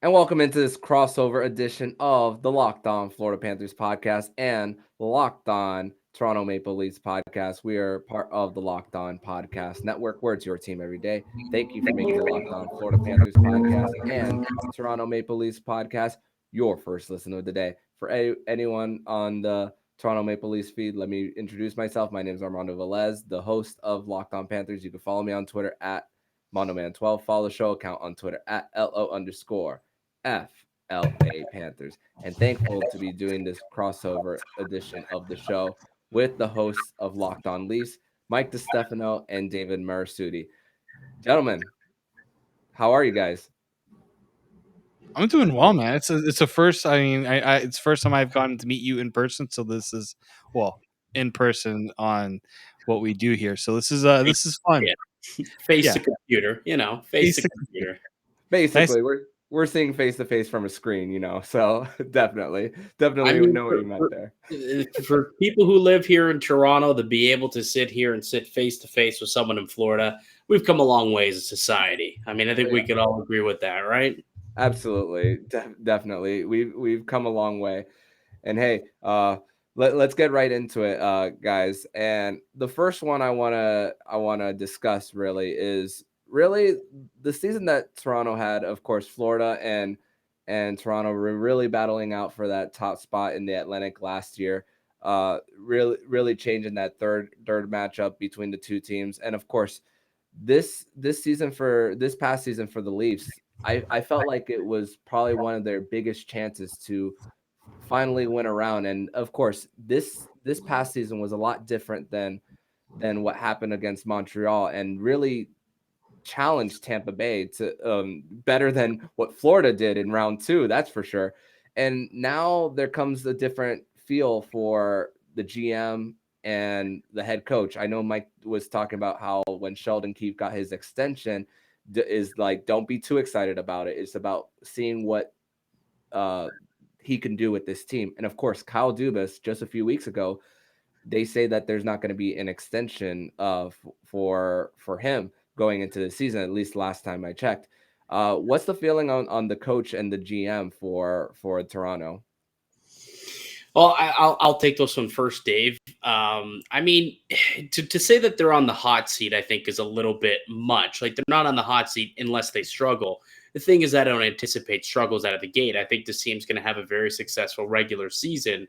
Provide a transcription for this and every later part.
And welcome into this crossover edition of the Locked On Florida Panthers podcast and the Locked On Toronto Maple Leafs podcast. We are part of the Locked On Podcast Network, where it's your team every day. Thank you for making the Locked On Florida Panthers podcast and Toronto Maple Leafs podcast your first listen of the day. For anyone on the Toronto Maple Leafs feed, let me introduce myself. My name is Armando Velez, the host of Locked On Panthers. You can follow me on Twitter at MondoMan12. Follow the show account on Twitter at LO_FLA Panthers. And thankful to be doing this crossover edition of the show with the hosts of Locked On Leafs, Mike DiStefano and David Morassutti. Gentlemen, how are you guys? I'm doing well, man. It's a first. I mean, it's the first time I've gotten to meet you in person. So this is in person on what we do here. So this is fun. Face to computer, face to computer. Basically, nice. We're seeing face to face from a screen, So definitely know what you meant there. For people who live here in Toronto, to be able to sit here and sit face to face with someone in Florida, we've come a long way as a society. I mean, I think we could all agree with that, right? Absolutely, definitely. We've come a long way, and hey, let's get right into it, guys. And the first one I wanna discuss really is the season that Toronto had. Of course, Florida and Toronto were really battling out for that top spot in the Atlantic last year. Really changing that third matchup between the two teams, and of course, this past season for the Leafs. I felt like it was probably one of their biggest chances to finally win around. And of course, this past season was a lot different than what happened against Montreal, and really challenged Tampa Bay to better than what Florida did in round 2. That's for sure. And now there comes a different feel for the GM and the head coach. I know Mike was talking about how when Sheldon Keefe got his extension, is like, don't be too excited about it. It's about seeing what he can do with this team. And of course, Kyle Dubas, just a few weeks ago, they say that there's not going to be an extension for him going into the season, at least last time I checked. What's the feeling on the coach and the GM for Toronto? Well, I'll take this one first, Dave. I mean, to say that they're on the hot seat, I think, is a little bit much. Like, they're not on the hot seat unless they struggle. The thing is, I don't anticipate struggles out of the gate. I think this team's going to have a very successful regular season.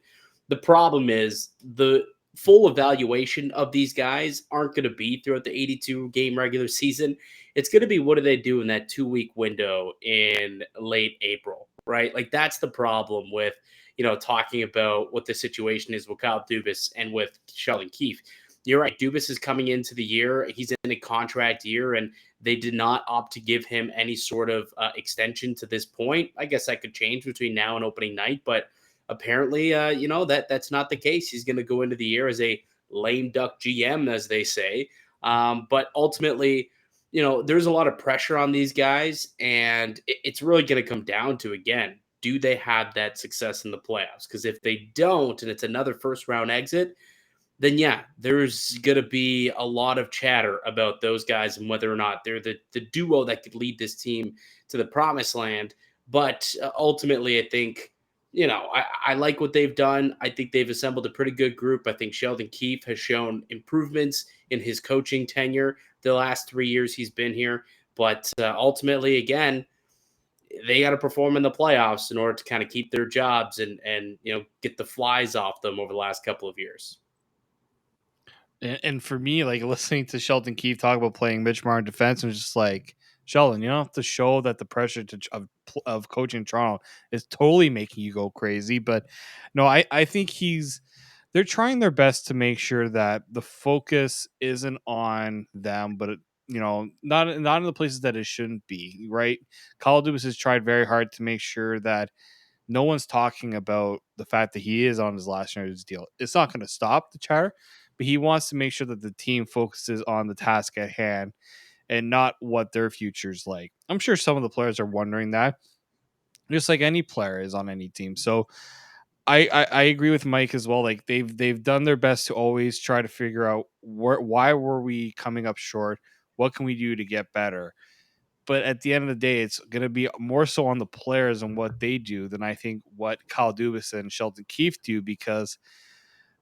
The problem is the full evaluation of these guys aren't going to be throughout the 82-game regular season. It's going to be, what do they do in that 2-week window in late April, right? Like, that's the problem with talking about what the situation is with Kyle Dubas and with Sheldon Keefe. You're right. Dubas is coming into the year. He's in a contract year, and they did not opt to give him any sort of extension to this point. I guess that could change between now and opening night, but apparently, that's not the case. He's going to go into the year as a lame duck GM, as they say. But ultimately, there's a lot of pressure on these guys, and it's really going to come down to, again, do they have that success in the playoffs? Because if they don't, and it's another first-round exit, then yeah, there's going to be a lot of chatter about those guys and whether or not they're the duo that could lead this team to the promised land. But ultimately, I think, I like what they've done. I think they've assembled a pretty good group. I think Sheldon Keefe has shown improvements in his coaching tenure the last 3 years he's been here. But ultimately, again, they got to perform in the playoffs in order to kind of keep their jobs and get the flies off them over the last couple of years. And for me, like, listening to Sheldon Keefe talk about playing Mitch Marner defense, I'm just like, Sheldon, you don't have to show that the pressure of coaching Toronto is totally making you go crazy. But no, I think they're trying their best to make sure that the focus isn't on them, but not in the places that it shouldn't be, right? Kyle Dubas has tried very hard to make sure that no one's talking about the fact that he is on his last year's deal. It's not going to stop the chatter, but he wants to make sure that the team focuses on the task at hand and not what their future's like. I'm sure some of the players are wondering that, just like any player is on any team. So I agree with Mike as well. Like, they've done their best to always try to figure out why were we coming up short? What can we do to get better? But at the end of the day, it's going to be more so on the players and what they do than I think what Kyle Dubas and Sheldon Keefe do, because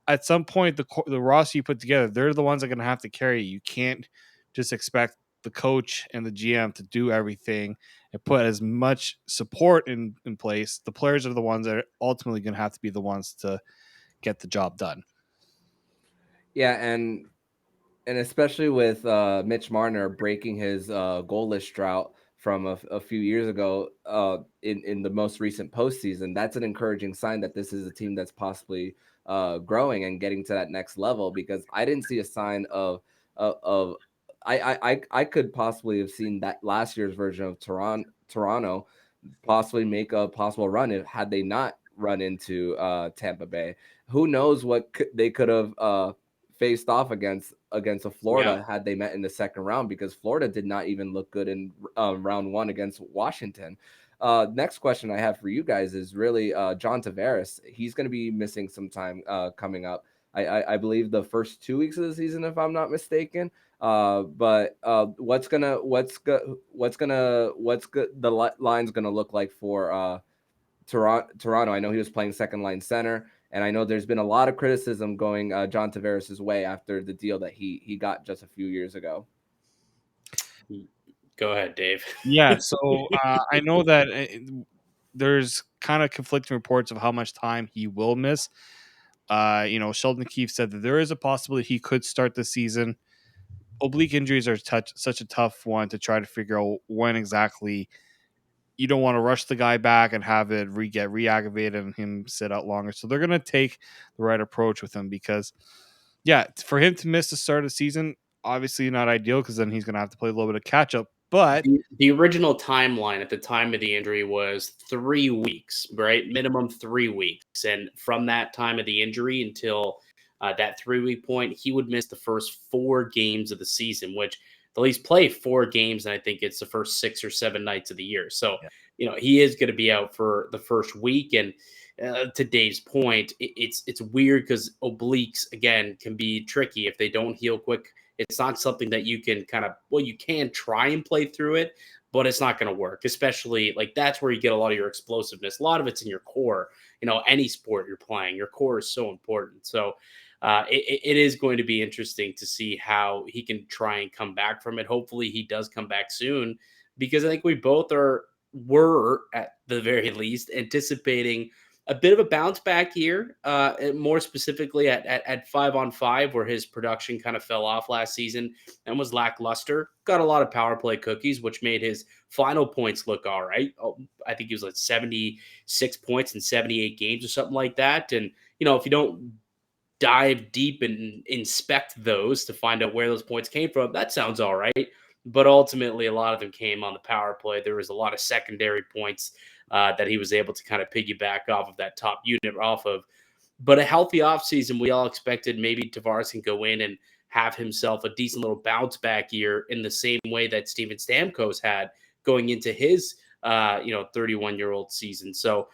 at some point, the roster you put together, they're the ones that are going to have to carry you. You can't just expect the coach and the GM to do everything and put as much support in place. The players are the ones that are ultimately going to have to be the ones to get the job done. Yeah, and especially with Mitch Marner breaking his goalless drought from a few years ago in the most recent postseason, that's an encouraging sign that this is a team that's possibly growing and getting to that next level, because I didn't see a sign of I could possibly have seen that last year's version of Toronto possibly make a possible run if had they not run into Tampa Bay. Who knows what they could have faced off against a Florida had they met in the second round, because Florida did not even look good in round one against Washington. Next question I have for you guys is really John Tavares. He's going to be missing some time coming up. I believe the first 2 weeks of the season, if I'm not mistaken. But what's the line's gonna look like for Toronto? I know he was playing second line center, and I know there's been a lot of criticism going John Tavares' way after the deal that he got just a few years ago. Go ahead, Dave. Yeah, so I know that there's kind of conflicting reports of how much time he will miss. Sheldon Keefe said that there is a possibility he could start the season. Oblique injuries are such a tough one to try to figure out when exactly. You don't want to rush the guy back and have it get re-aggravated and him sit out longer. So they're going to take the right approach with him, because, yeah, for him to miss the start of the season, obviously not ideal, because then he's going to have to play a little bit of catch up. But the original timeline at the time of the injury was 3 weeks, right? Minimum 3 weeks. And from that time of the injury until that 3-week point, he would miss the first 4 games of the season, which the Leafs play 4 games, and I think it's the first 6 or 7 nights of the year. So, he is going to be out for the first week. And to Dave's point, it's weird because obliques, again, can be tricky if they don't heal quick. It's not something that you can you can try and play through it, but it's not going to work, especially that's where you get a lot of your explosiveness. A lot of it's in your core. Any sport you're playing, your core is so important. So it is going to be interesting to see how he can try and come back from it. Hopefully he does come back soon, because I think we both were at the very least anticipating a bit of a bounce back here, more specifically at 5-on-5, where his production kind of fell off last season and was lackluster. Got a lot of power play cookies, which made his final points look all right. I think he was 76 points in 78 games or something like that. And, if you don't dive deep and inspect those to find out where those points came from, that sounds all right. But ultimately, a lot of them came on the power play. There was a lot of secondary points that he was able to kind of piggyback off of that top unit off of. But a healthy offseason, we all expected maybe Tavares can go in and have himself a decent little bounce back year in the same way that Steven Stamkos had going into his 31-year-old season. So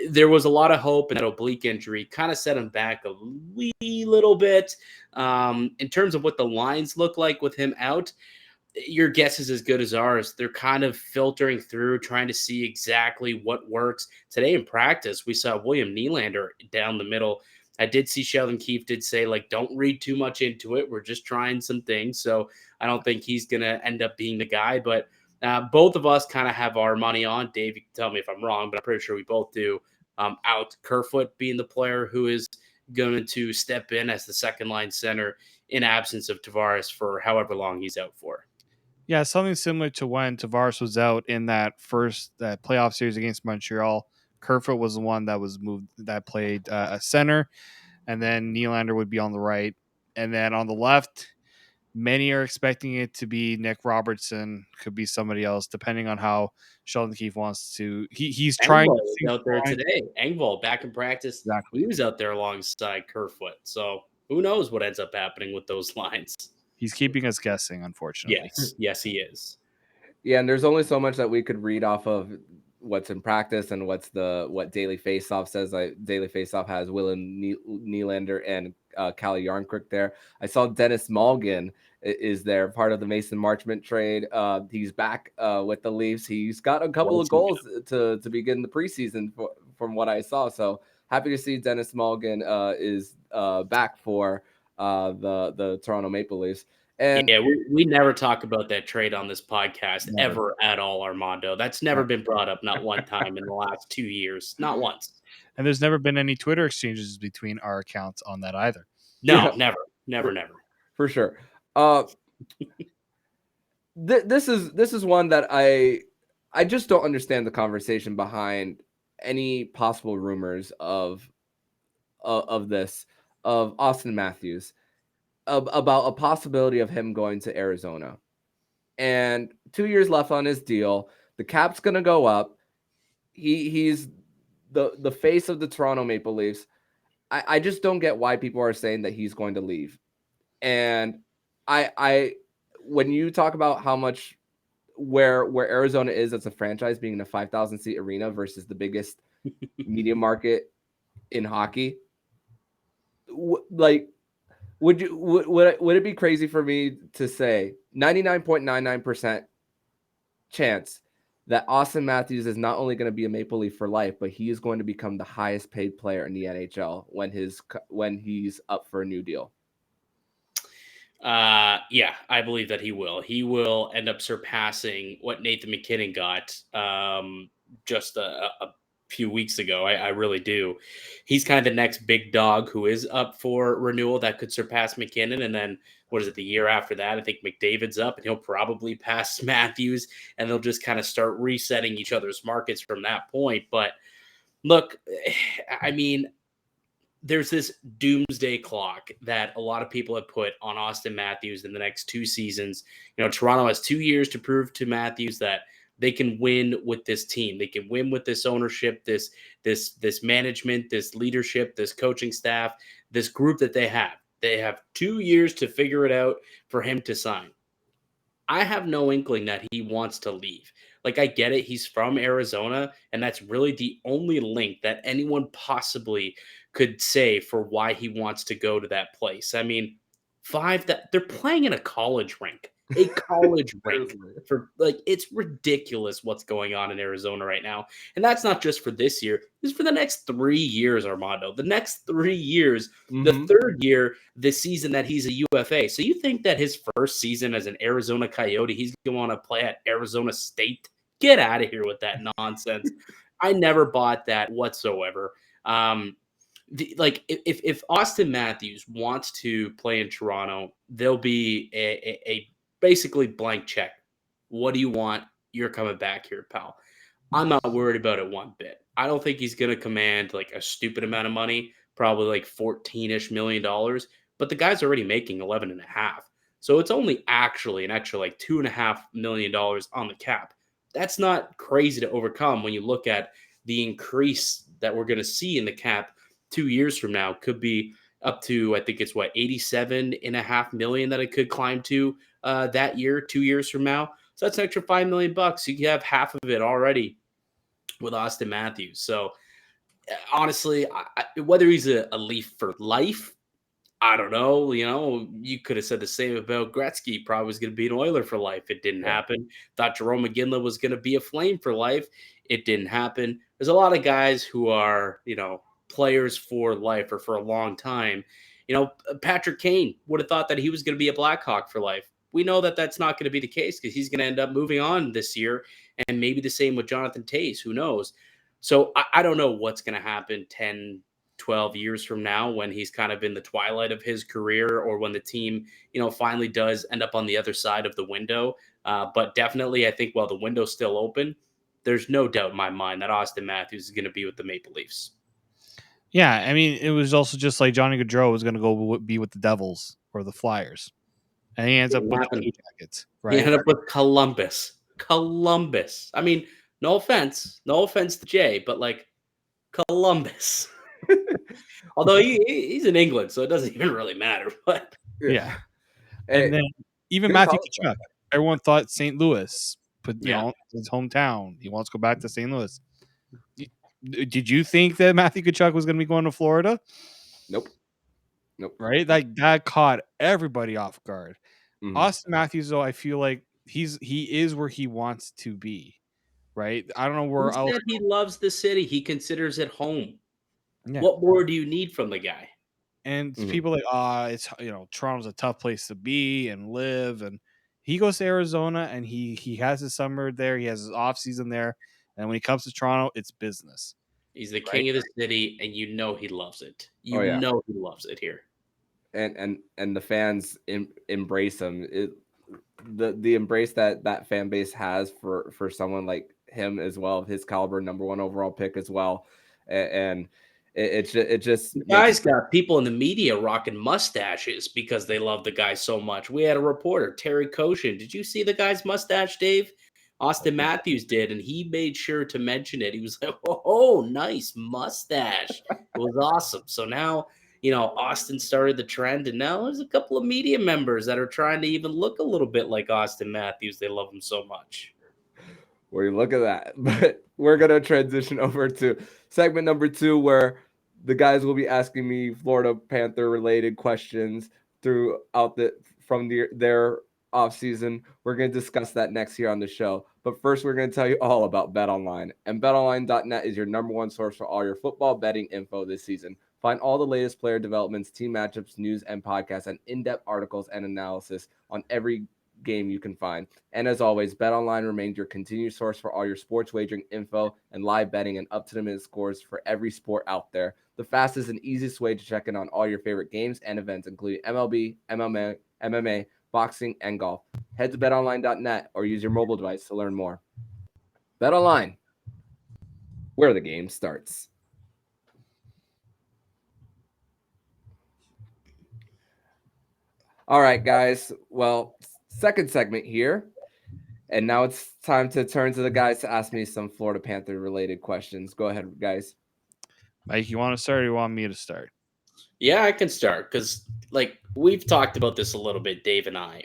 there was a lot of hope, and that oblique injury kind of set him back a wee little bit. In terms of what the lines look like with him out, your guess is as good as ours. They're kind of filtering through, trying to see exactly what works. Today in practice, we saw William Nylander down the middle. I did see Sheldon Keefe did say, don't read too much into it. We're just trying some things. So I don't think he's going to end up being the guy. But both of us kind of have our money on. Dave, you can tell me if I'm wrong, but I'm pretty sure we both do. Out Kerfoot being the player who is going to step in as the second line center in absence of Tavares for however long he's out for. Yeah, something similar to when Tavares was out in that playoff series against Montreal. Kerfoot was the one that was moved, that played a center, and then Nylander would be on the right. And then on the left, many are expecting it to be Nick Robertson, could be somebody else, depending on how Sheldon Keefe wants to. He's trying Engvall was out there today. Engvall back in practice. Exactly. He was out there alongside Kerfoot. So who knows what ends up happening with those lines. He's keeping us guessing, unfortunately. Yes, he is. Yeah, and there's only so much that we could read off of what's in practice and what Daily Faceoff says. Daily Faceoff has Willem Nylander and Calle Yarncrook there. I saw Dennis Mulligan is there, part of the Mason Marchment trade. He's back with the Leafs. He's got a couple of goals to begin the preseason from what I saw. So happy to see Dennis Mulligan is back for the Toronto Maple Leafs. And yeah, we never talk about that trade on this podcast ever at all, Armando. That's never been brought up, not one time in the last 2 years, not once. And there's never been any Twitter exchanges between our accounts on that either. No, never. For sure. This is one that I just don't understand the conversation behind any possible rumors of Auston Matthews, about a possibility of him going to Arizona, and 2 years left on his deal. The cap's gonna go up. He's the face of the Toronto Maple Leafs. I just don't get why people are saying that he's going to leave. And I when you talk about how much where Arizona is as a franchise, being in a 5,000 seat arena versus the biggest media market in hockey, like would it be crazy for me to say 99.99% chance that Auston Matthews is not only going to be a Maple Leaf for life, but he is going to become the highest paid player in the NHL when he's up for a new deal? Yeah, I believe that he will. He will end up surpassing what Nathan MacKinnon got just a few weeks ago. I really do. He's kind of the next big dog who is up for renewal that could surpass MacKinnon. And then what is it, the year after that? I think McDavid's up and he'll probably pass Matthews, and they'll just kind of start resetting each other's markets from that point. But look, I mean, there's this doomsday clock that a lot of people have put on Auston Matthews in the next 2 seasons. You know, Toronto has 2 years to prove to Matthews that they can win with this team. They can win with this ownership, this management, this leadership, this coaching staff, this group that they have. They have 2 years to figure it out for him to sign. I have no inkling that he wants to leave. Like, I get it. He's from Arizona, and that's really the only link that anyone possibly could say for why he wants to go to that place. I mean, they're playing in a college rink. A college rink. For like, it's ridiculous what's going on in Arizona right now. And that's not just for this year. This is for the next 3 years, Armando. The next 3 years, the third year, the season that he's a UFA. So you think that his first season as an Arizona Coyote, he's going to want to play at Arizona State? Get out of here with that nonsense. I never bought that whatsoever. If Auston Matthews wants to play in Toronto, there'll be a basically blank check. What do you want? You're coming back here, pal. I'm not worried about it one bit. I don't think he's going to command like a stupid amount of money, probably like $14-ish million, but the guy's already making 11.5. So it's only actually an extra like $2.5 million on the cap. That's not crazy to overcome when you look at the increase that we're going to see in the cap 2 years from now. Could be up to, I think it's 87.5 million that it could climb to that year, 2 years from now. So that's an extra $5 million. You can have half of it already with Auston Matthews. So honestly, whether he's a Leaf for life, I don't know. You know, you could have said the same about Gretzky. Probably was going to be an Oiler for life. It didn't happen. Thought Jerome McGinley was going to be a Flame for life. It didn't happen. There's a lot of guys who are, players for life or for a long time. Patrick Kane would have thought that he was going to be a Blackhawk for life. We know that that's not going to be the case because he's going to end up moving on this year, and maybe the same with Jonathan Toews. Who knows? So I don't know what's going to happen 10, 12 years from now when he's kind of in the twilight of his career, or when the team, finally does end up on the other side of the window. But definitely, I think while the window's still open, there's no doubt in my mind that Auston Matthews is going to be with the Maple Leafs. Yeah, I mean, it was also just like Johnny Gaudreau was going to go be with the Devils or the Flyers, and he ends up with the Blue Jackets. Right? He ended up with Columbus. I mean, no offense to Jay, but like Columbus. Although he's in England, so it doesn't even really matter. But yeah, and then even Matthew Tkachuk, everyone thought St. Louis, but his hometown. He wants to go back to St. Louis. Did you think that Matthew Tkachuk was going to be going to Florida? Nope. Right? That caught everybody off guard. Auston Matthews, though, I feel like he is where he wants to be, right? I don't know He where else. said he loves the city. He considers it home. Yeah. What more do you need from the guy? And Mhm. people like, it's Toronto's a tough place to be and live. And he goes to Arizona and he has his summer there. He has his off season there. And when he comes to Toronto, it's business. He's the Right. king of the city, and you know he loves it. Oh, You yeah. know he loves it here. And the fans embrace him. The embrace that fan base has for someone like him as well, of his caliber, number one overall pick as well, and it just The makes guy's got people in the media rocking mustaches because they love the guy so much. We had a reporter, Terry Koshin. Did you see the guy's mustache, Dave? Auston Matthews did, and he made sure to mention it. He was like, "Oh, nice mustache." It was awesome. So now, Austin started the trend, and now there's a couple of media members that are trying to even look a little bit like Auston Matthews. They love him so much. where you look at that. But we're gonna transition over to segment number 2, where the guys will be asking me Florida Panther related questions throughout their off season. We're gonna discuss that next here on the show. But first, we're gonna tell you all about BetOnline. And BetOnline.net is your number one source for all your football betting info this season. Find all the latest player developments, team matchups, news, and podcasts, and in-depth articles and analysis on every game you can find. And as always, BetOnline remains your continued source for all your sports wagering info and live betting and up-to-the-minute scores for every sport out there. The fastest and easiest way to check in on all your favorite games and events, including MLB, MMA, boxing, and golf. Head to betonline.net or use your mobile device to learn more. BetOnline, where the game starts. All right, guys. Well, second segment here. And now it's time to turn to the guys to ask me some Florida Panther related questions. Go ahead, guys. Mike, you want to start or you want me to start? Yeah, I can start because, we've talked about this a little bit, Dave and I,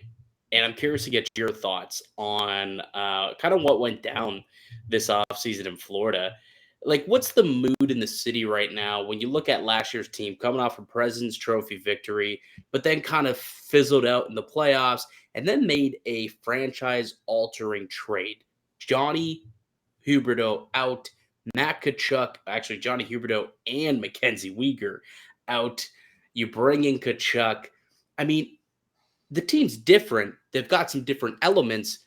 and I'm curious to get your thoughts on kind of what went down this offseason in Florida. What's the mood in the city right now when you look at last year's team coming off a President's Trophy victory, but then kind of fizzled out in the playoffs and then made a franchise-altering trade? Johnny Huberdeau out, Matt Tkachuk, actually Johnny Huberdeau and Mackenzie Wieger out. You bring in Tkachuk. I mean, the team's different. They've got some different elements,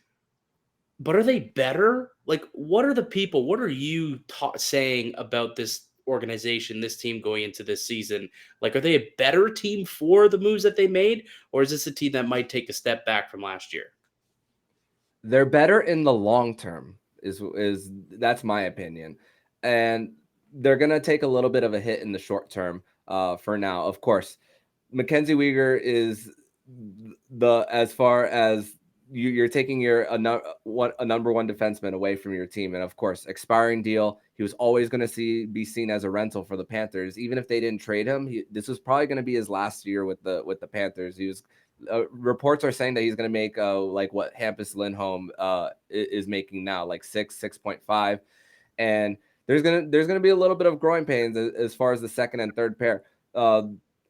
but are they better? What are you saying about this organization, this team going into this season? Are they a better team for the moves that they made, or is this a team that might take a step back from last year? They're better in the long term, is that's my opinion. And they're gonna take a little bit of a hit in the short term for now. Of course, Mackenzie Wieger is as far as you're taking a number one defenseman away from your team, and of course, expiring deal. He was always going to be seen as a rental for the Panthers, even if they didn't trade him. This was probably going to be his last year with the Panthers. He was. Reports are saying that he's going to make like what Hampus Lindholm is making now, like 6.5, and there's gonna be a little bit of growing pains as far as the second and third pair.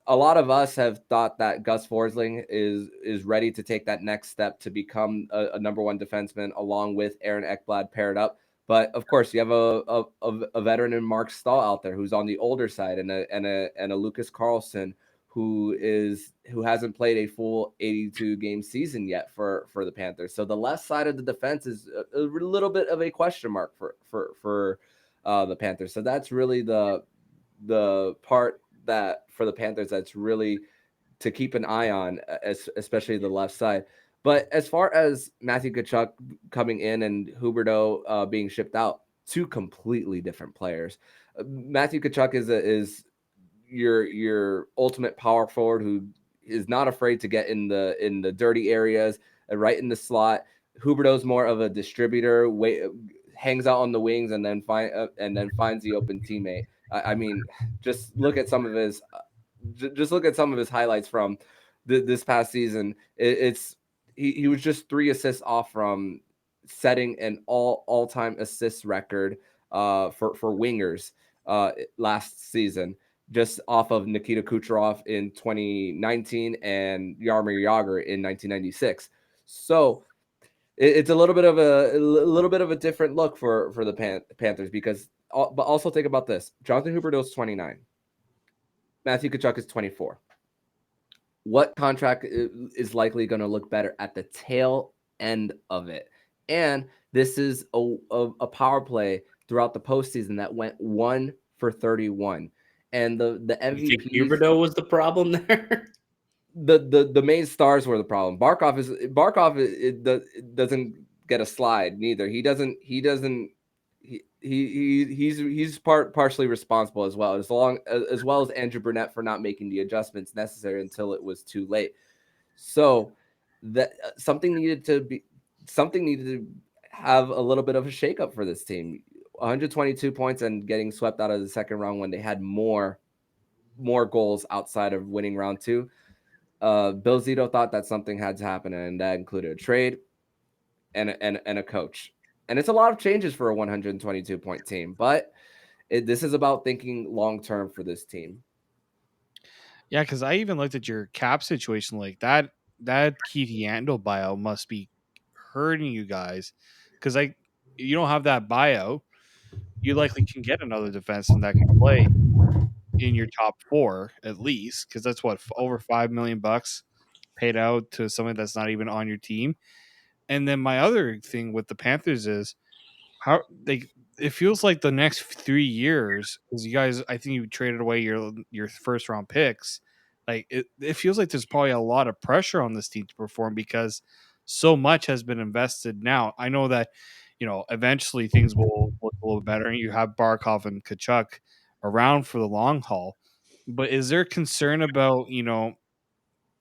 A lot of us have thought that Gus Forsling is ready to take that next step to become a number one defenseman along with Aaron Ekblad paired up. But of course, you have a veteran in Mark Stahl out there who's on the older side, and a Lucas Carlson who hasn't played a full 82 game season yet for the Panthers. So the left side of the defense is a little bit of a question mark for the Panthers. So that's really the part that for the Panthers that's really to keep an eye on, especially the left side. But as far as Matthew Tkachuk coming in and Huberdeau being shipped out, two completely different players. Matthew Tkachuk is your ultimate power forward who is not afraid to get in the dirty areas, right in the slot. Huberdeau's more of a distributor, hangs out on the wings and then finds the open teammate. I mean, just look at some of his highlights from this past season. He was just 3 assists off from setting an all-time assist record for wingers last season. just off of Nikita Kucherov in 2019 and Jaromir Jagr in 1996. So it's a little bit of a different look for the Panthers because, but also think about this: Jonathan Huberdeau is 29, Matthew Tkachuk is 24. What contract is likely going to look better at the tail end of it? And this is a power play throughout the postseason that went 1 for 31, and the You think MVPs. Huberdeau was the problem there? The main stars were the problem. Barkov doesn't get a slide neither. He's partially responsible as well, as well as Andrew Burnett for not making the adjustments necessary until it was too late. So that something needed to have a little bit of a shakeup for this team. 122 points and getting swept out of the second round when they had more goals outside of winning round 2. Bill Zito thought that something had to happen, and that included a trade and a coach. And it's a lot of changes for a 122 point team, but this is about thinking long term for this team. Yeah, because I even looked at your cap situation like that. That Keefe Yandel buyout must be hurting you guys because you don't have that buyout. You likely can get another defenseman that can play in your top 4 at least, because that's what over $5 million paid out to somebody that's not even on your team. And then my other thing with the Panthers is how it feels like the next 3 years, because you guys, I think you traded away your first round picks. Like it feels like there's probably a lot of pressure on this team to perform because so much has been invested. Now I know that eventually things will look a little better, and you have Barkov and Kachuk around for the long haul. But is there concern about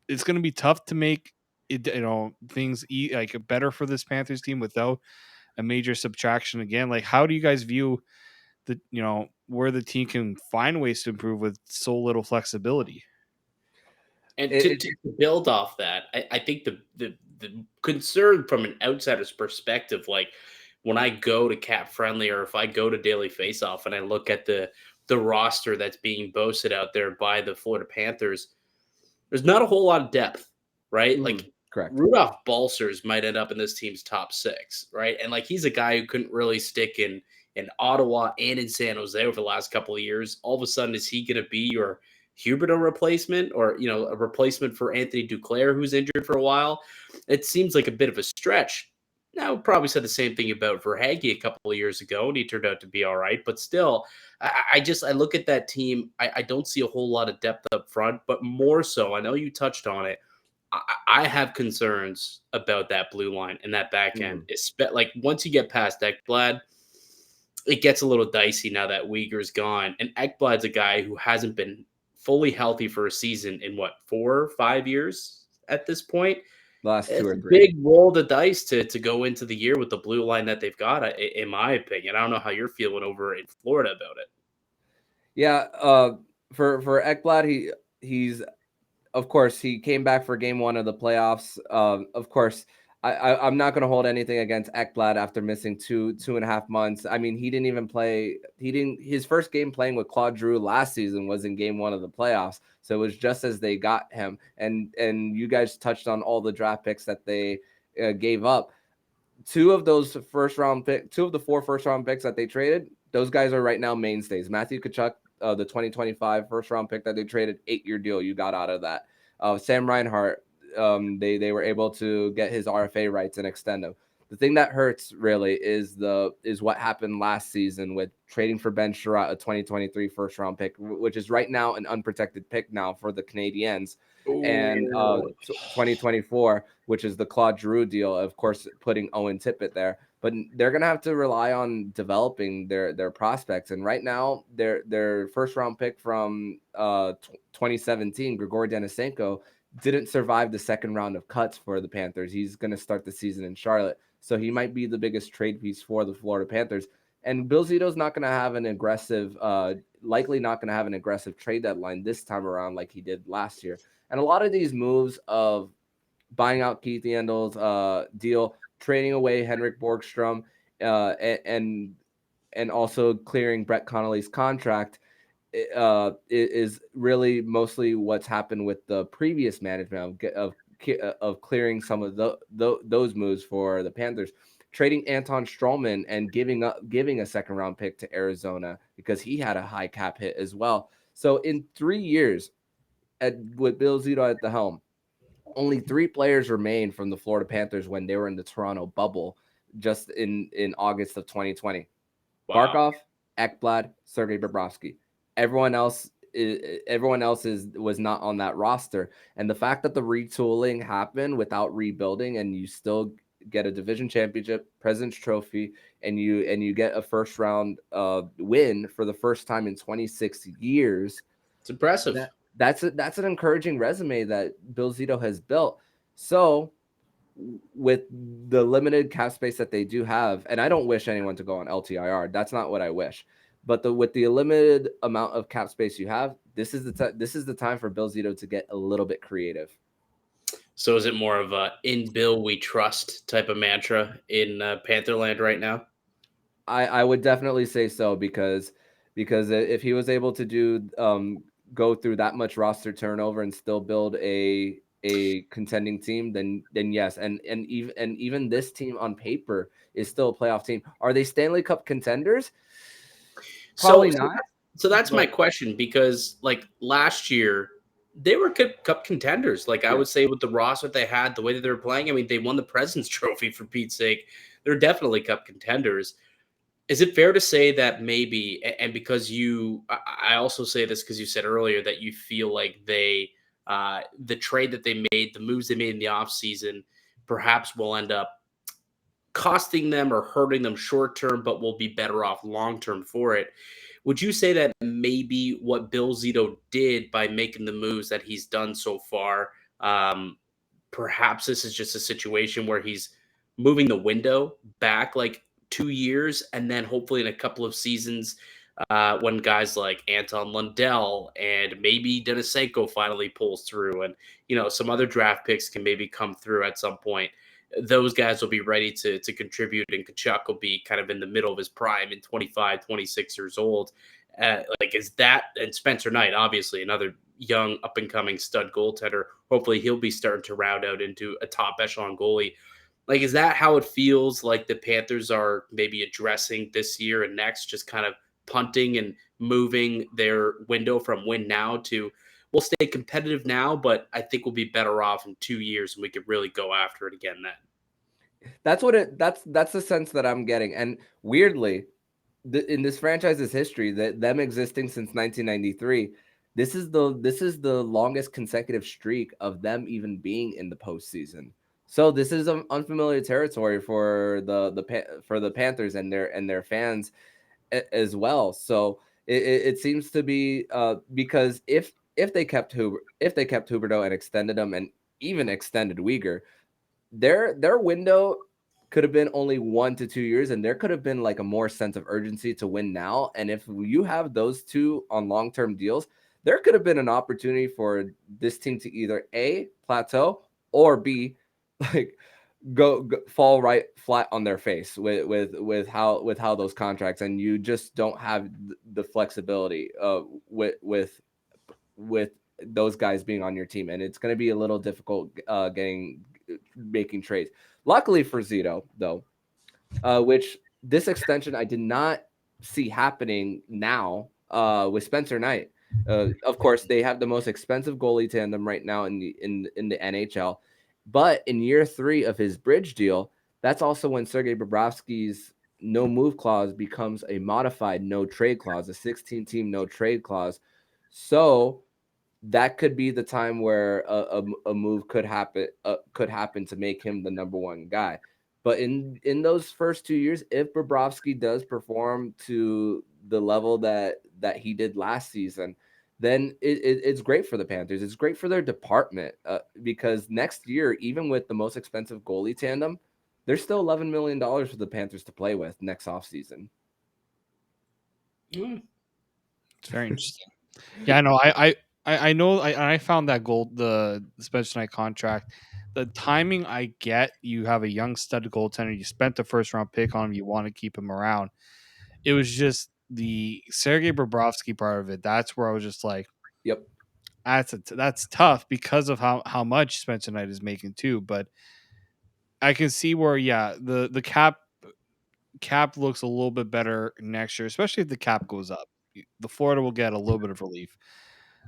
it's going to be tough to make it things like better for this Panthers team without a major subtraction again? Like, how do you guys view the where the team can find ways to improve with so little flexibility? And to build off that, I think the concern from an outsider's perspective, like when I go to Cap Friendly or if I go to Daily Faceoff and I look at the roster that's being boasted out there by the Florida Panthers, there's not a whole lot of depth, right? Mm-hmm. Like Correct. Rudolph Balcers might end up in this team's top 6, right? And like he's a guy who couldn't really stick in Ottawa and in San Jose over the last couple of years. All of a sudden, is he going to be your Huberdeau replacement or a replacement for Anthony Duclair, who's injured for a while? It seems like a bit of a stretch. Now, probably said the same thing about Verhaeghe a couple of years ago, and he turned out to be all right. But still, I look at that team. I don't see a whole lot of depth up front, but more so, I know you touched on it. I have concerns about that blue line and that back end. Like once you get past Ekblad, it gets a little dicey now that Wieger's gone. And Ekblad's a guy who hasn't been fully healthy for a season in 4 or 5 years at this point. Last 2 or 3. Big roll the dice to go into the year with the blue line that they've got, in my opinion. I don't know how you're feeling over in Florida about it. Yeah, for Ekblad, he's of course he came back for game 1 of the playoffs. Of course, I'm not going to hold anything against Ekblad after missing 2.5 months. I mean, he didn't even play. His first game playing with Claude Giroux last season was in game 1 of the playoffs. So it was just as they got him. And you guys touched on all the draft picks that they gave up. 2 of the 4 first round picks that they traded, those guys are right now mainstays. Matthew Tkachuk, the 2025 first round pick that they traded, 8-year deal you got out of that. Sam Reinhart, they were able to get his RFA rights and extend them. The thing that hurts really is what happened last season with trading for Ben Sherratt, a 2023 first round pick, which is right now an unprotected pick now for the Canadiens. Ooh. And 2024, which is the Claude Giroux deal, of course, putting Owen Tippett there. But they're going to have to rely on developing their prospects. And right now, their first round pick from 2017, Grigori Denisenko, didn't survive the second round of cuts for the Panthers. He's going to start the season in Charlotte. So he might be the biggest trade piece for the Florida Panthers. And Bill Zito's not going to have likely not going to have an aggressive trade deadline this time around like he did last year. And a lot of these moves of buying out Keith Yandel's deal, trading away Henrik Borgstrom, and also clearing Brett Connolly's contract, is really mostly what's happened with the previous management of clearing some of those moves for the Panthers, trading Anton Stroman and giving a second round pick to Arizona because he had a high cap hit as well. So in 3 years with Bill Zito at the helm, only 3 players remained from the Florida Panthers when they were in the Toronto bubble just in August of 2020. Wow. Barkov, Ekblad, Sergei Bobrovsky. Everyone else was not on that roster. And the fact that the retooling happened without rebuilding and you still get a division championship, President's Trophy, and you get a first round win for the first time in 26 years. It's impressive. That's an encouraging resume that Bill Zito has built. So with the limited cap space that they do have, and I don't wish anyone to go on LTIR. That's not what I wish. But with the limited amount of cap space you have, this is the time for Bill Zito to get a little bit creative. So is it more of a "in Bill we trust" type of mantra in Pantherland right now? I would definitely say so because if he was able to do go through that much roster turnover and still build a contending team, then yes, and even this team on paper is still a playoff team. Are they Stanley Cup contenders? Probably not. So that's my question, because like last year they were cup contenders. Like I would say with the roster that they had, the way that they were playing, I mean, they won the President's Trophy for Pete's sake. They're definitely cup contenders. Is it fair to say that maybe, and because I also say this because you said earlier that you feel like the trade that they made, the moves they made in the offseason, perhaps will end up costing them or hurting them short term, but will be better off long term for it. Would you say that maybe what Bill Zito did by making the moves that he's done so far, perhaps this is just a situation where he's moving the window back like 2 years, and then hopefully in a couple of seasons, when guys like Anton Lundell and maybe Denisenko finally pulls through, and some other draft picks can maybe come through at some point, those guys will be ready to contribute, and Kachuk will be kind of in the middle of his prime in 25, 26 years old. Is that, and Spencer Knight, obviously another young up and coming stud goaltender. Hopefully he'll be starting to round out into a top echelon goalie. Like, is that how it feels like the Panthers are maybe addressing this year and next, just kind of punting and moving their window from win now to we'll stay competitive now, but I think we'll be better off in 2 years and we could really go after it again then? That's the sense that I'm getting. And weirdly, in this franchise's history, that them existing since 1993, this is the longest consecutive streak of them even being in the postseason. So this is unfamiliar territory for the Panthers and their fans as well. So it seems to be because if they kept Huberdeau and extended him and even extended Wieger, their window could have been only 1 to 2 years, and there could have been like a more sense of urgency to win now. And if you have those two on long-term deals, there could have been an opportunity for this team to either A, plateau, or B, like go fall right flat on their face with how those contracts, and you just don't have the flexibility with those guys being on your team, and it's going to be a little difficult making trades. Luckily for Zito, though, which this extension I did not see happening now with Spencer Knight. Of course, they have the most expensive goalie tandem right now in the NHL. But in year 3 of his bridge deal, that's also when Sergei Bobrovsky's no move clause becomes a modified no trade clause, a 16-team no trade clause. So that could be the time where a move could happen to make him the number one guy. But in those first 2 years, if Bobrovsky does perform to the level that he did last season, then it's great for the Panthers. It's great for their department because next year, even with the most expensive goalie tandem, there's still $11 million for the Panthers to play with next offseason. It's very interesting. Yeah, I know. I know. I found that the Spencer Knight contract. The timing I get, you have a young stud goaltender. You spent the first round pick on him. You want to keep him around. It was just the Sergei Bobrovsky part of it, that's where I was just like, Yep. that's tough because of how much Spencer Knight is making too. But I can see where, yeah, the cap looks a little bit better next year, especially if the cap goes up. The Florida will get a little bit of relief.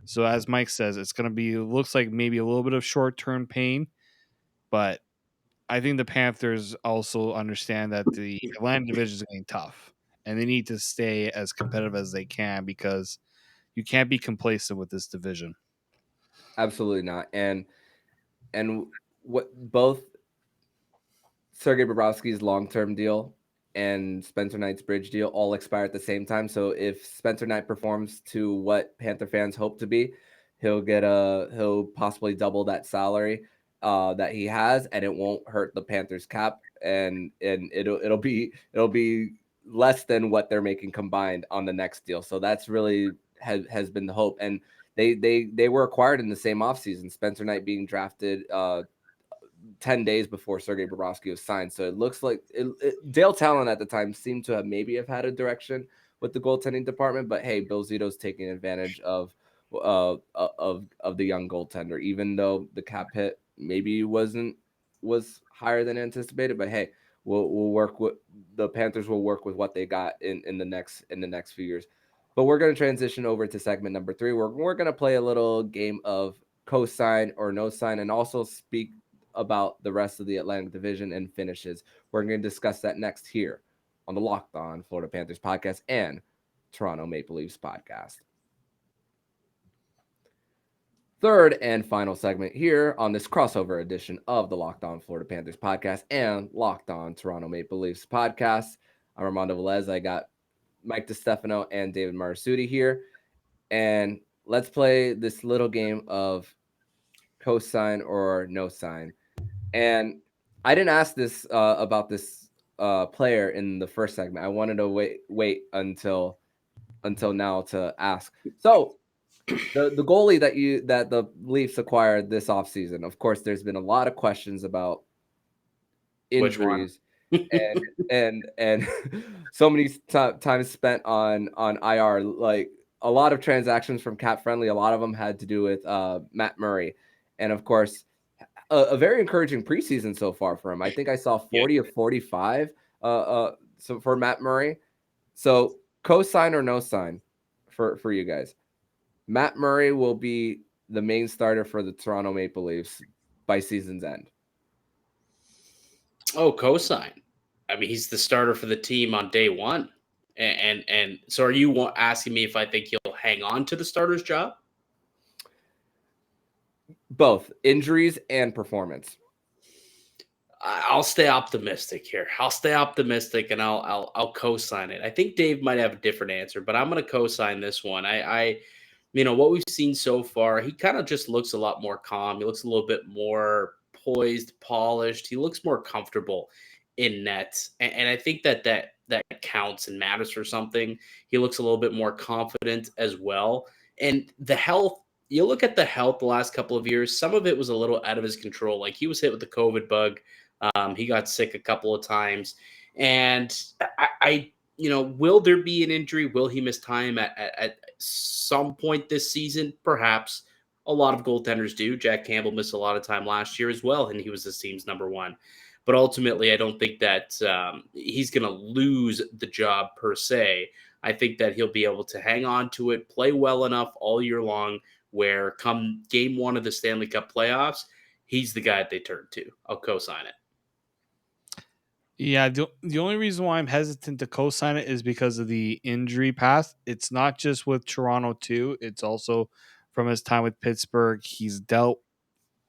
So as Mike says, it's going to be, looks like maybe a little bit of short-term pain, but I think the Panthers also understand that the Atlantic division is getting tough, and they need to stay as competitive as they can because you can't be complacent with this division. Absolutely not. And what both Sergei Bobrovsky's long-term deal and Spencer Knight's bridge deal all expire at the same time. So if Spencer Knight performs to what Panther fans hope to be, he'll possibly double that salary that he has, and it won't hurt the Panthers cap, and it'll be less than what they're making combined on the next deal. So that's really has been the hope. And they were acquired in the same offseason, Spencer Knight being drafted 10 days before Sergei Bobrovsky was signed. So it looks like Dale Talon at the time seemed to have had a direction with the goaltending department, but hey, Bill Zito's taking advantage of the young goaltender, even though the cap hit maybe was higher than anticipated. But hey, we'll work with the Panthers will work with what they got in the next few years. But we're going to transition over to segment number 3. We're going to play a little game of co-sign or no sign, and also speak about the rest of the Atlantic Division and finishes. We're going to discuss that next here on the Locked On Florida Panthers podcast and Toronto Maple Leafs podcast. Third and final segment here on this crossover edition of the Locked On Florida Panthers podcast and Locked On Toronto Maple Leafs podcast. I'm Armando Velez. I got Mike DiStefano and David Morassutti here. And let's play this little game of co-sign or no sign. And I didn't ask this about this player in the first segment. I wanted to wait until now to ask. So the goalie that the Leafs acquired this offseason, of course, there's been a lot of questions about injuries and so many times spent on IR. Like a lot of transactions from Cap Friendly, a lot of them had to do with Matt Murray, and of course, a very encouraging preseason so far for him. I think I saw 40 of 45 so for Matt Murray. So co-sign or no sign for you guys. Matt Murray will be the main starter for the Toronto Maple Leafs by season's end. Oh, cosign. I mean, he's the starter for the team on day one. And so are you asking me if I think he'll hang on to the starter's job? Both injuries and performance. I'll stay optimistic here. I'll stay optimistic, and I'll co-sign it. I think Dave might have a different answer, but I'm going to co-sign this one. I what we've seen so far, he kind of just looks a lot more calm. He looks a little bit more poised, polished. He looks more comfortable in net, and I think that counts and matters for something. He looks a little bit more confident as well, and the health. You look at the health the last couple of years. Some of it was a little out of his control. Like he was hit with the COVID bug. He got sick a couple of times, and I will there be an injury? Will he miss time at some point this season? Perhaps. A lot of goaltenders do. Jack Campbell missed a lot of time last year as well, and he was this team's number one. But ultimately, I don't think that he's going to lose the job per se. I think that he'll be able to hang on to it, play well enough all year long, where come game one of the Stanley Cup playoffs, he's the guy that they turn to. I'll co-sign it. Yeah, the only reason why I'm hesitant to co-sign it is because of the injury path. It's not just with Toronto too. It's also from his time with Pittsburgh. He's dealt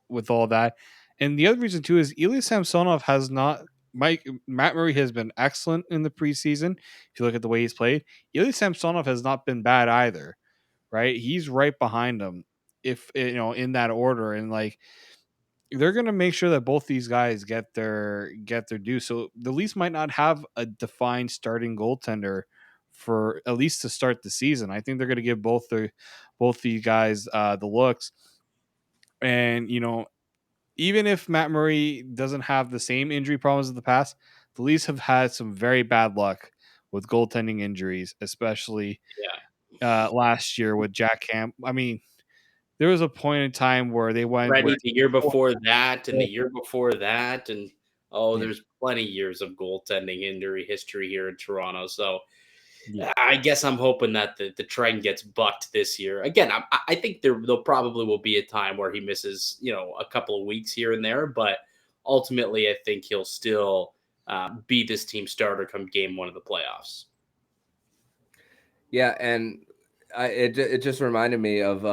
with all that. And the other reason too is Ilya Samsonov has not Matt Murray has been excellent in the preseason. If you look at the way he's played, Ilya Samsonov has not been bad either. Right? He's right behind him if in that order, and like they're going to make sure that both these guys get their due. So the Leafs might not have a defined starting goaltender for at least to start the season. I think they're going to give both these guys the looks. And even if Matt Murray doesn't have the same injury problems of the past, the Leafs have had some very bad luck with goaltending injuries, especially Yeah. last year with Jack Camp. I mean, there was a point in time where they went Freddie with the year before that, and the year before that, and Yeah. there's plenty years of goaltending injury history here in Toronto. So Yeah. I guess I'm hoping that the trend gets bucked this year. Again, I think there'll probably will be a time where he misses, a couple of weeks here and there, but ultimately, I think he'll still be this team starter come game one of the playoffs. Yeah, and it just reminded me of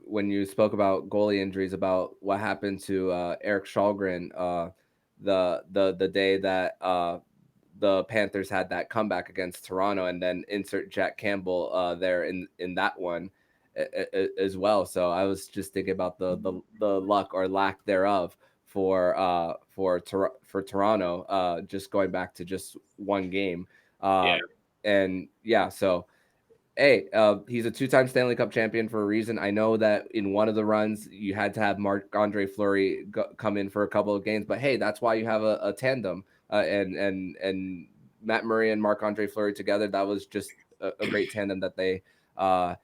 when you spoke about goalie injuries, about what happened to Eric Shalgren the day that the Panthers had that comeback against Toronto, and then insert Jack Campbell there in that one as well. So I was just thinking about the luck or lack thereof for Toronto, just going back to just one game. Yeah. And yeah, so hey, he's a two-time Stanley Cup champion for a reason. I know that in one of the runs you had to have Marc-Andre Fleury come in for a couple of games, but hey, that's why you have a tandem, and Matt Murray and Marc-Andre Fleury together. That was just a great tandem that they had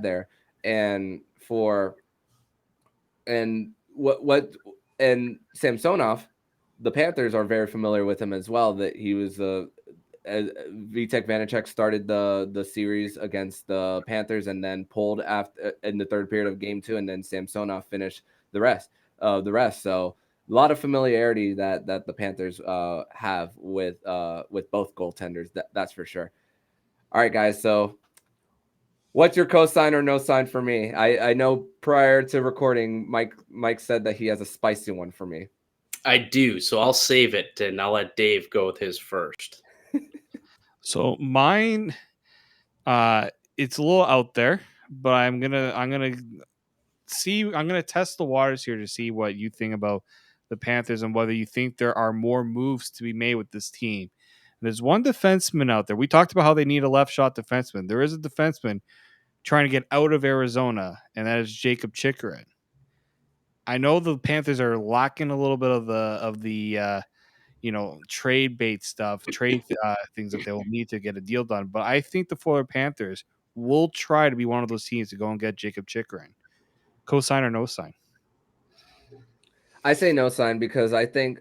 there. And Samsonov, the Panthers are very familiar with him as well. That he was Vitek Vanacek started the series against the Panthers and then pulled after in the third period of game 2, and then Samsonov finished the rest. So a lot of familiarity that the Panthers have with both goaltenders. That's for sure. All right, guys. So what's your cosign or no sign for me? I know prior to recording, Mike said that he has a spicy one for me. I do, so I'll save it and I'll let Dave go with his first. So mine, it's a little out there, but I'm gonna test the waters here to see what you think about the Panthers and whether you think there are more moves to be made with this team. And there's one defenseman out there. We talked about how they need a left shot defenseman. There is a defenseman trying to get out of Arizona, and that is Jacob Chychrun. I know the Panthers are lacking a little bit of the trade bait stuff, things that they will need to get a deal done. But I think the Florida Panthers will try to be one of those teams to go and get Jacob Chychrun. Cosign or no sign? I say no sign because I think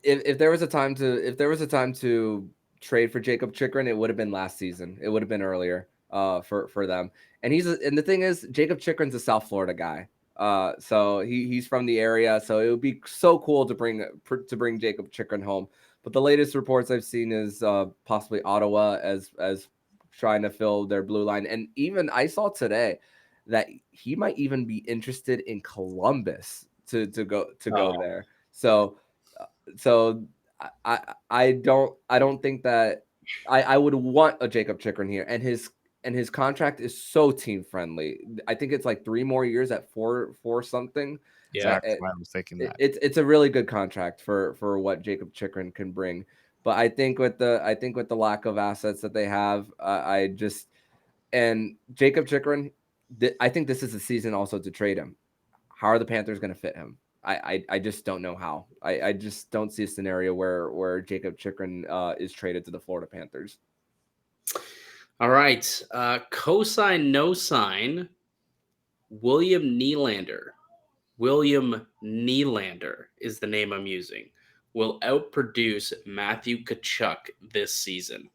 if there was a time to trade for Jacob Chychrun, it would have been last season. It would have been earlier for them. And the thing is, Jacob Chychrun's a South Florida guy. So he's from the area. So it would be so cool to bring Jacob Chychrun home. But the latest reports I've seen is possibly Ottawa as trying to fill their blue line. And even I saw today that he might even be interested in Columbus to go there. So I don't think that I would want a Jacob Chychrun here, and his contract is so team friendly. I think it's like 3 more years at four something. Yeah. Exactly. I was thinking that. It's a really good contract for what Jacob Chychrun can bring. But I think with the lack of assets that they have, and Jacob Chychrun, I think this is the season also to trade him. How are the Panthers going to fit him? I just don't know how. I just don't see a scenario where Jacob Chychrun is traded to the Florida Panthers. All right. Cosign, no sign. William Nylander. William Nylander is the name I'm using. Will outproduce Matthew Tkachuk this season.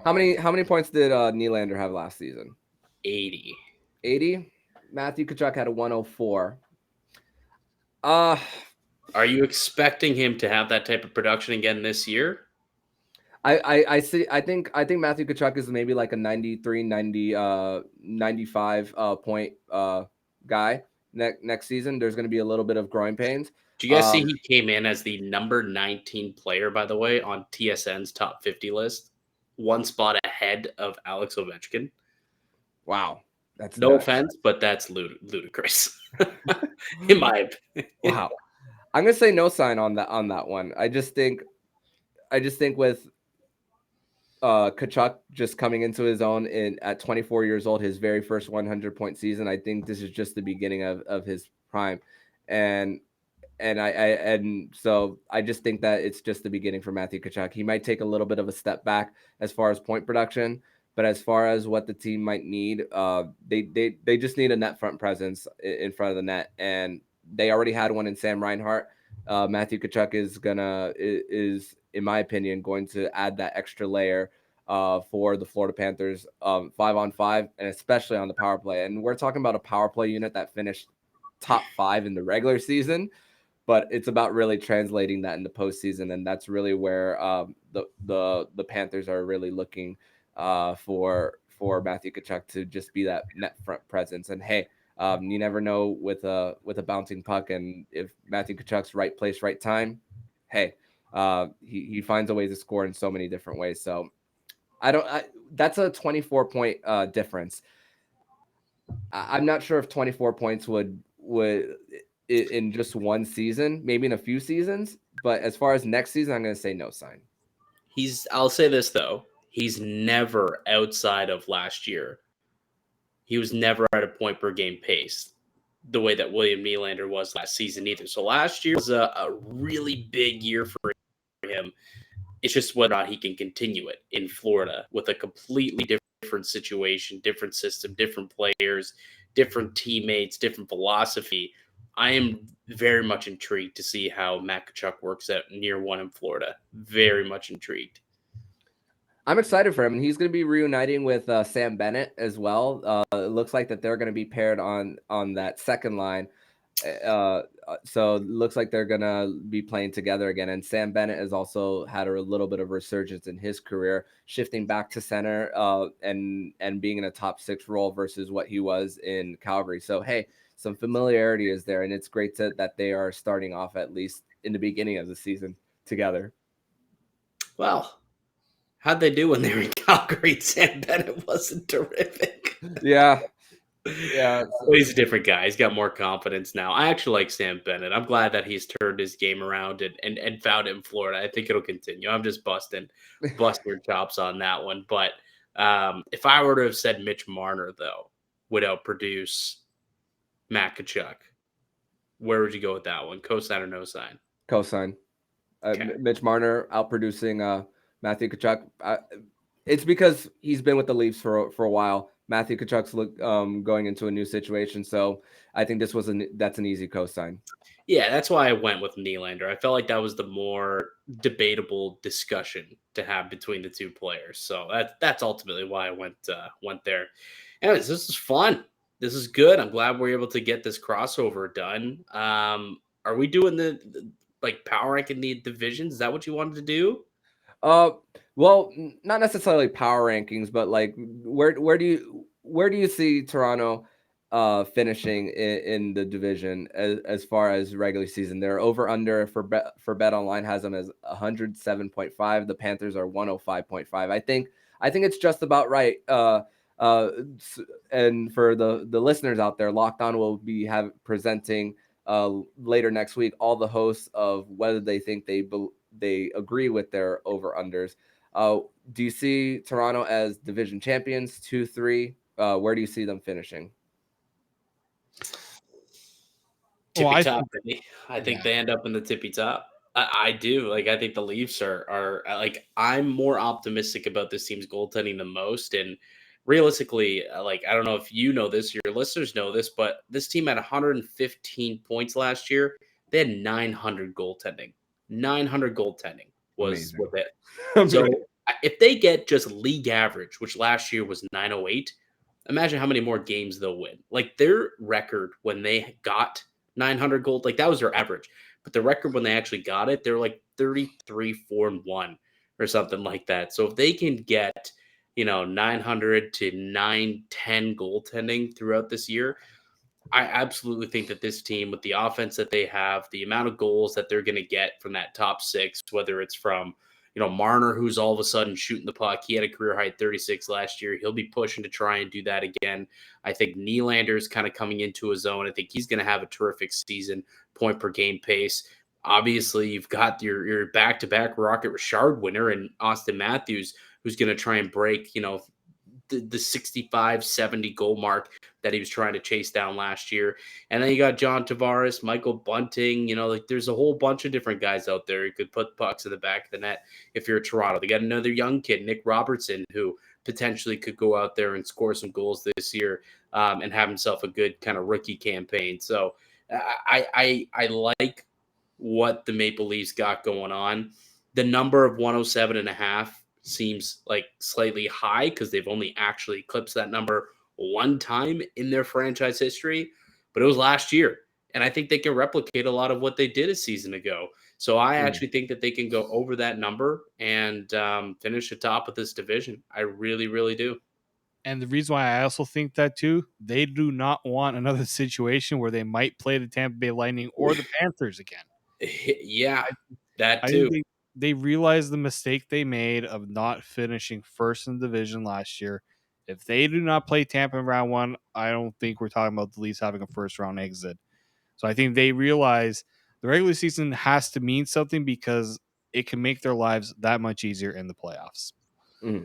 How many points did Nylander have last season? 80. 80. Matthew Tkachuk had a 104. Are you expecting him to have that type of production again this year? I see. I think Matthew Tkachuk is maybe like a 93, 95 point guy next season. There's going to be a little bit of growing pains. Do you guys see he came in as the number 19 player, by the way, on TSN's top 50 list? One spot ahead of Alex Ovechkin. Wow. That's no nuts. offense, but that's ludicrous. In my opinion. Wow. I'm going to say no sign on that one. I just think with Tkachuk just coming into his own at 24 years old, his very first 100-point season, I think this is just the beginning of his prime. And and so I just think that it's just the beginning for Matthew Tkachuk. He might take a little bit of a step back as far as point production, but as far as what the team might need, they just need a net front presence in front of the net, and they already had one in Sam Reinhart. Matthew Tkachuk is in my opinion going to add that extra layer for the Florida Panthers 5-on-5, and especially on the power play. And we're talking about a power play unit that finished top 5 in the regular season, but it's about really translating that in the postseason, and that's really where the Panthers are really looking for Matthew Tkachuk to just be that net front presence. And hey, you never know with a bouncing puck, and if Matthew Tkachuk's right place, right time, hey, he finds a way to score in so many different ways. So that's a 24-point difference. I'm not sure if 24 points would in just one season, maybe in a few seasons, but as far as next season, I'm going to say no sign. I'll say this though, he's never outside of last year. He was never at a point per game pace the way that William Nylander was last season either. So last year was a really big year for him. It's just whether or not he can continue it in Florida with a completely different situation, different system, different players, different teammates, different philosophy. I am very much intrigued to see how Matt Tkachuk works out near one in Florida. Very much intrigued. I'm excited for him, and he's going to be reuniting with Sam Bennett as well. It looks like that they're going to be paired on that second line. So it looks like they're going to be playing together again. And Sam Bennett has also had a little bit of resurgence in his career, shifting back to center and being in a top 6 role versus what he was in Calgary. So, hey, some familiarity is there, and it's great that they are starting off at least in the beginning of the season together. Well, how'd they do when they were in Calgary? Sam Bennett wasn't terrific. Yeah. Well, he's a different guy. He's got more confidence now. I actually like Sam Bennett. I'm glad that he's turned his game around and found it in Florida. I think it'll continue. I'm just busting your chops on that one. But if I were to have said Mitch Marner, though, would outproduce Matt Tkachuk, where would you go with that one? Cosign or no sign? Cosign. Okay. Mitch Marner outproducing Matthew Tkachuk. It's because he's been with the Leafs for a while. Matthew Tkachuk's going into a new situation, so I think that's an easy cosign. Yeah, that's why I went with Nylander. I felt like that was the more debatable discussion to have between the two players. So that's ultimately why I went there. Anyways, this is fun. This is good. I'm glad we're able to get this crossover done. Are we doing the power ranking the divisions? Is that what you wanted to do? Well, not necessarily power rankings, but like where do you see Toronto finishing in the division as far as regular season? They're over under for BetOnline has them as 107.5. The Panthers are 105.5. I think it's just about right. And for the listeners out there, Locked On will be presenting later next week all the hosts of whether they think they agree with their over-unders. Do you see Toronto as division champions, 2-3? Where do you see them finishing? Tippy top. I think they end up in the tippy top. I do. I think the Leafs are I'm more optimistic about this team's goaltending than most. And realistically, I don't know if you know this, your listeners know this, but this team had 115 points last year. They had 900 goaltending. 900 goaltending was with it. So if they get just league average, which last year was 908, imagine how many more games they'll win. Their record when they got 900 gold, that was their average. But the record when they actually got it, they're 33-4-1 or something like that. So if they can get 900 to 910 goaltending throughout this year, I absolutely think that this team, with the offense that they have, the amount of goals that they're going to get from that top 6, whether it's from Marner, who's all of a sudden shooting the puck. He had a career high 36 last year. He'll be pushing to try and do that again. I think Nylander's kind of coming into his own. I think he's going to have a terrific season, point per game pace. Obviously, you've got your back-to-back Rocket Richard winner and Auston Matthews, who's going to try and break, the 65-70 goal mark that he was trying to chase down last year. And then you got John Tavares, Michael Bunting. Like there's a whole bunch of different guys out there who could put pucks in the back of the net if you're Toronto. They got another young kid, Nick Robertson, who potentially could go out there and score some goals this year and have himself a good kind of rookie campaign. So I like what the Maple Leafs got going on. The number of 107.5 seems like slightly high because they've only actually eclipsed that number one time in their franchise history, but it was last year. And I think they can replicate a lot of what they did a season ago. So I actually think that they can go over that number and finish atop of this division. I really, really do. And the reason why I also think that too, they do not want another situation where they might play the Tampa Bay Lightning or the Panthers again. Yeah, that I too. think they realized the mistake they made of not finishing first in the division last year. If they do not play Tampa in round one, I don't think we're talking about the Leafs having a first round exit. So I think they realize the regular season has to mean something because it can make their lives that much easier in the playoffs.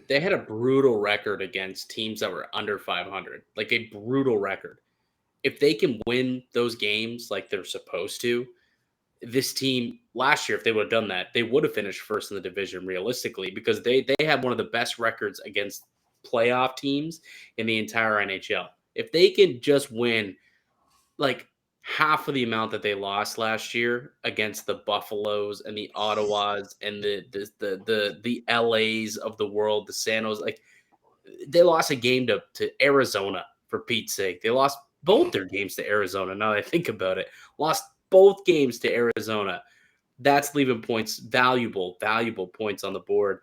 They had a brutal record against teams that were under 500, like a brutal record. If they can win those games like they're supposed to, this team last year, if they would have done that, they would have finished first in the division realistically because they had one of the best records against playoff teams in the entire NHL. If they can just win like half of the amount that they lost last year against the Buffaloes and the Ottawas and the LAs of the world, the San Jose, like they lost a game to Arizona for Pete's sake. They lost both their games to Arizona. Now that I think about it, lost both games to Arizona. That's leaving points, valuable points on the board.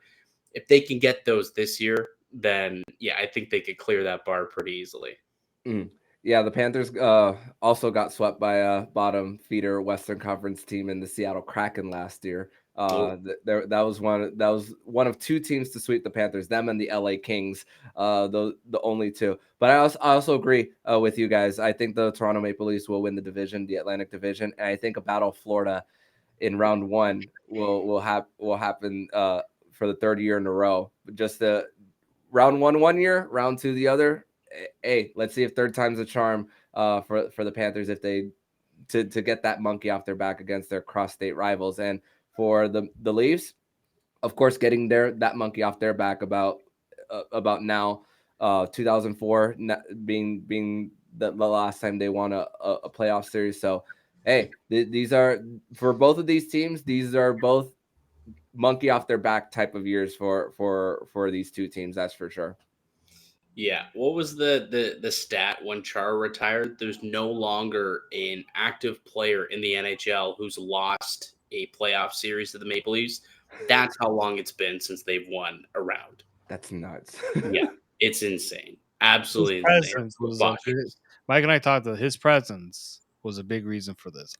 If they can get those this year, then yeah, I think they could clear that bar pretty easily. Yeah, the Panthers also got swept by a bottom feeder Western Conference team in the Seattle Kraken last year. That was one of two teams to sweep the Panthers, them and the LA Kings, the only two. But I also agree with you guys. I think the Toronto Maple Leafs will win the division, the Atlantic Division, and I think a battle of Florida in round one will happen for the third year in a row. Just the round one year, round two the other. Hey, let's see if third time's a charm for the Panthers if they to get that monkey off their back against their cross-state rivals. And for the Leafs, of course, getting that monkey off their back about now, 2004 being the last time they won a playoff series. So, hey, these are for both of these teams. These are both monkey off their back type of years for these two teams. That's for sure. Yeah. What was the stat when Chara retired? There's no longer an active player in the NHL who's lost a playoff series to the Maple Leafs. That's how long it's been since they've won a round. That's nuts. Yeah, it's insane. Absolutely Presence insane. Mike and I talked that his presence was a big reason for this.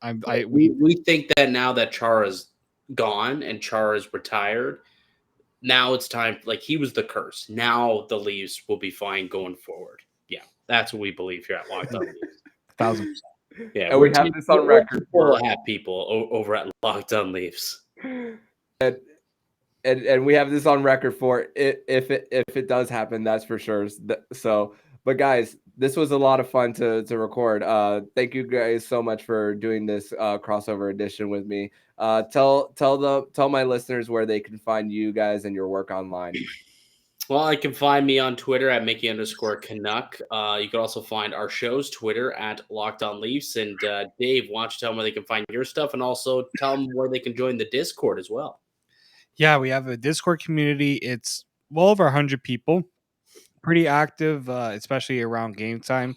We think that now that Chara's gone and Chara's retired, now it's time. Like he was the curse. Now the Leafs will be fine going forward. Yeah, that's what we believe here at Locked On Leafs. 1,000%. Yeah, and we have this on record. We'll have people over at Locked On Leafs, and we have this on record for it if it does happen. That's for sure. So, but guys, this was a lot of fun to record. Thank you guys so much for doing this crossover edition with me. Tell my listeners where they can find you guys and your work online. Well, you can find me on Twitter at Mickey_Canuck. You can also find our show's Twitter at Locked On Leafs. And Dave, why don't you tell them where they can find your stuff and also tell them where they can join the Discord as well. Yeah, we have a Discord community. It's well over 100 people. Pretty active, especially around game time.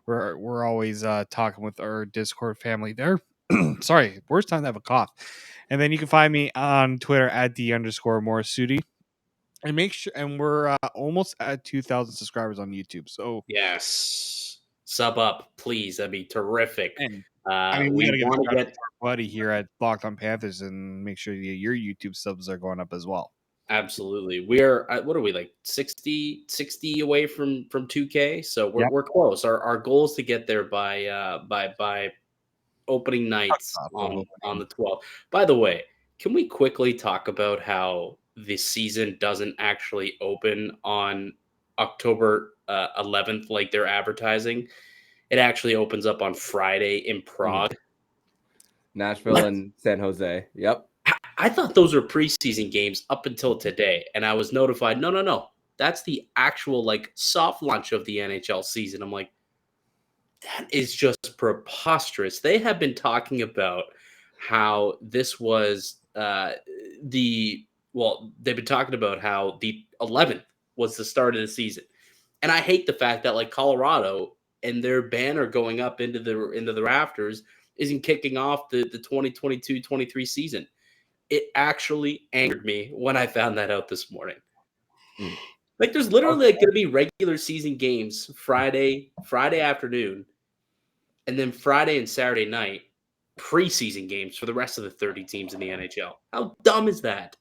We're always talking with our Discord family there. Sorry, worst time to have a cough. And then you can find me on Twitter at @D_Morassutti. And make sure, and we're almost at 2,000 subscribers on YouTube. So yes, sub up, please. That'd be terrific. And, we gotta want to get our buddy here at Locked On Panthers and make sure your YouTube subs are going up as well. Absolutely. We're what are we like 60 away from 2K? So we're close. Our goal is to get there by opening nights on the 12th. By the way, can we quickly talk about how the season doesn't actually open on October 11th, like they're advertising. It actually opens up on Friday in Prague. Nashville and San Jose. Yep. I thought those were preseason games up until today, and I was notified, no. That's the actual like soft launch of the NHL season. I'm like, that is just preposterous. They have been talking about how this was they've been talking about how the 11th was the start of the season. And I hate the fact that like Colorado and their banner going up into the rafters isn't kicking off the 2022-23 season. It actually angered me when I found that out this morning. Like there's literally like going to be regular season games Friday afternoon, and then Friday and Saturday night preseason games for the rest of the 30 teams in the NHL. How dumb is that?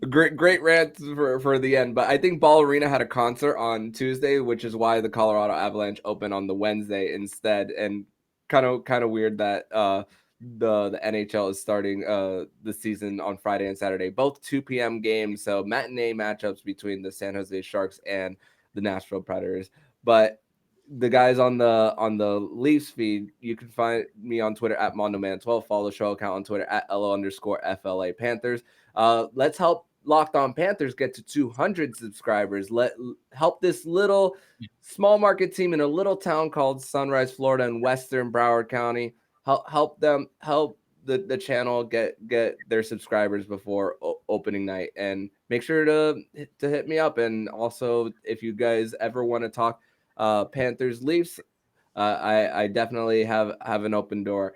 Great rant for the end, but I think Ball Arena had a concert on Tuesday, which is why the Colorado Avalanche opened on the Wednesday instead, and kind of weird that the NHL is starting the season on Friday and Saturday, both 2 p.m. games, so matinee matchups between the San Jose Sharks and the Nashville Predators. But the guys on the Leafs feed, you can find me on Twitter at MondoMan12. Follow the show account on Twitter at LO_FLA Panthers. Let's help Locked On Panthers get to 200 subscribers. Help this little small market team in a little town called Sunrise, Florida, in Western Broward County. Help the channel get their subscribers before opening night, and make sure to hit me up. And also, if you guys ever want to talk Panthers Leafs, I definitely have an open door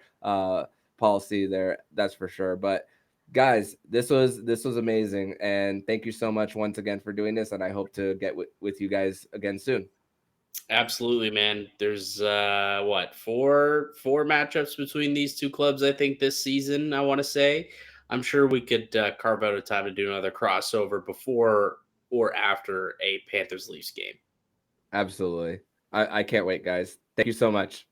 policy there, that's for sure. But guys, this was amazing, and thank you so much once again for doing this, and I hope to get with you guys again soon. Absolutely, man. There's four matchups between these two clubs, I think, this season, I want to say. I'm sure we could carve out a time to do another crossover before or after a Panthers Leafs game. Absolutely. I can't wait, guys. Thank you so much.